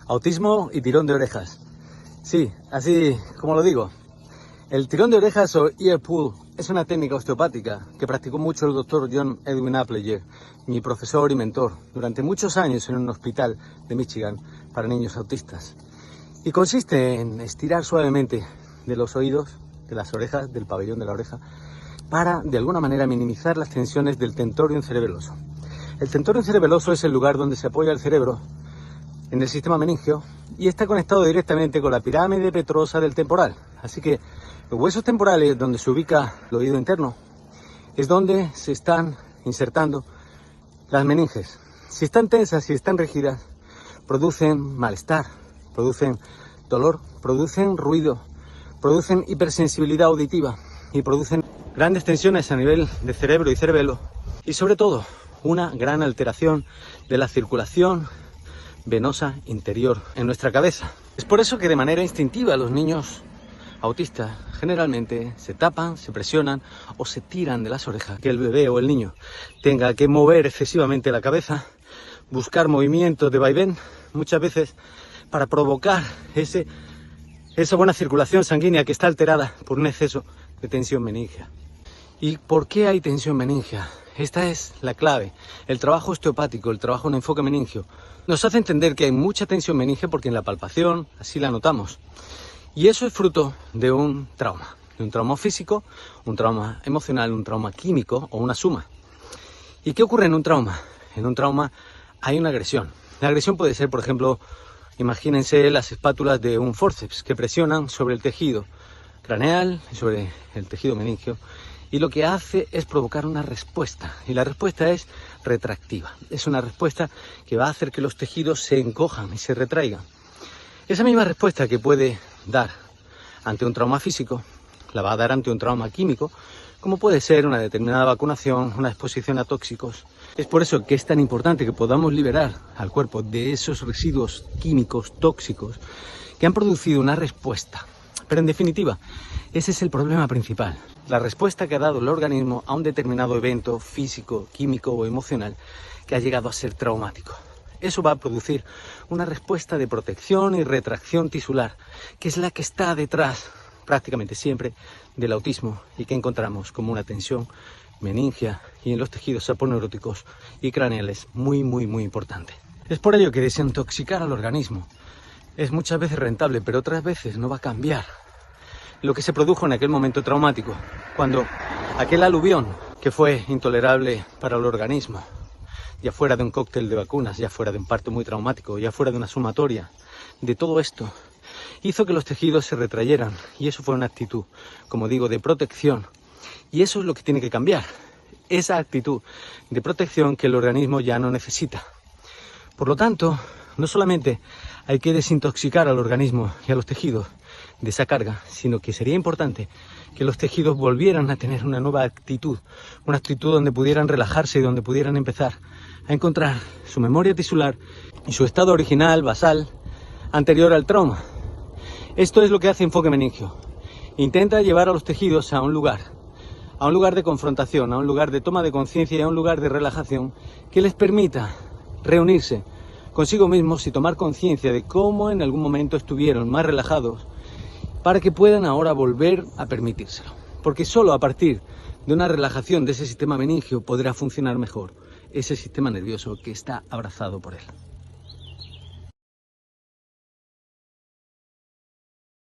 Autismo y tirón de orejas. Sí, así como lo digo. El tirón de orejas o ear pull es una técnica osteopática que practicó mucho el doctor John Edwin Applegate, mi profesor y mentor, durante muchos años en un hospital de Michigan para niños autistas. Y consiste en estirar suavemente de los oídos, de las orejas, del pabellón de la oreja, para de alguna manera minimizar las tensiones del tentorium cerebeloso. El tentorium cerebeloso es el lugar donde se apoya el cerebro en el sistema meningio y está conectado directamente con la pirámide petrosa del temporal. Así que los huesos temporales, donde se ubica el oído interno, es donde se están insertando las meninges. Si están tensas, si están rígidas, producen malestar, producen dolor, producen ruido, producen hipersensibilidad auditiva y producen grandes tensiones a nivel de cerebro y cerebelo y sobre todo una gran alteración de la circulación venosa interior en nuestra cabeza. Es por eso que de manera instintiva los niños autistas generalmente se tapan, se presionan o se tiran de las orejas, que el bebé o el niño tenga que mover excesivamente la cabeza, buscar movimientos de vaivén muchas veces para provocar esa buena circulación sanguínea que está alterada por un exceso de tensión meningea. ¿Y por qué hay tensión meningea? Esta es la clave. El trabajo osteopático, el trabajo en enfoque meningio, nos hace entender que hay mucha tensión meningea porque en la palpación así la notamos. Y eso es fruto de un trauma físico, un trauma emocional, un trauma químico o una suma. ¿Y qué ocurre en un trauma? En un trauma hay una agresión. La agresión puede ser, por ejemplo, imagínense las espátulas de un forceps que presionan sobre el tejido craneal y sobre el tejido meningio. Y lo que hace es provocar una respuesta, y la respuesta es retractiva. Es una respuesta que va a hacer que los tejidos se encojan y se retraigan. Esa misma respuesta que puede dar ante un trauma físico, la va a dar ante un trauma químico, como puede ser una determinada vacunación, una exposición a tóxicos. Es por eso que es tan importante que podamos liberar al cuerpo de esos residuos químicos tóxicos que han producido una respuesta. Pero en definitiva, ese es el problema principal. La respuesta que ha dado el organismo a un determinado evento físico, químico o emocional que ha llegado a ser traumático. Eso va a producir una respuesta de protección y retracción tisular, que es la que está detrás, prácticamente siempre, del autismo y que encontramos como una tensión meningea y en los tejidos aponeuróticos y craneales muy importante. Es por ello que desintoxicar al organismo es muchas veces rentable, pero otras veces no va a cambiar lo que se produjo en aquel momento traumático, cuando aquel aluvión que fue intolerable para el organismo, ya fuera de un cóctel de vacunas, ya fuera de un parto muy traumático, ya fuera de una sumatoria de todo esto, hizo que los tejidos se retrayeran y eso fue una actitud, como digo, de protección. Y eso es lo que tiene que cambiar, esa actitud de protección que el organismo ya no necesita. Por lo tanto, no solamente hay que desintoxicar al organismo y a los tejidos de esa carga, sino que sería importante que los tejidos volvieran a tener una nueva actitud, una actitud donde pudieran relajarse y donde pudieran empezar a encontrar su memoria tisular y su estado original, basal, anterior al trauma. Esto es lo que hace Enfoque Meningio. Intenta llevar a los tejidos a un lugar de confrontación, a un lugar de toma de conciencia y a un lugar de relajación que les permita reunirse consigo mismos y tomar conciencia de cómo en algún momento estuvieron más relajados para que puedan ahora volver a permitírselo. Porque solo a partir de una relajación de ese sistema meningio podrá funcionar mejor ese sistema nervioso que está abrazado por él.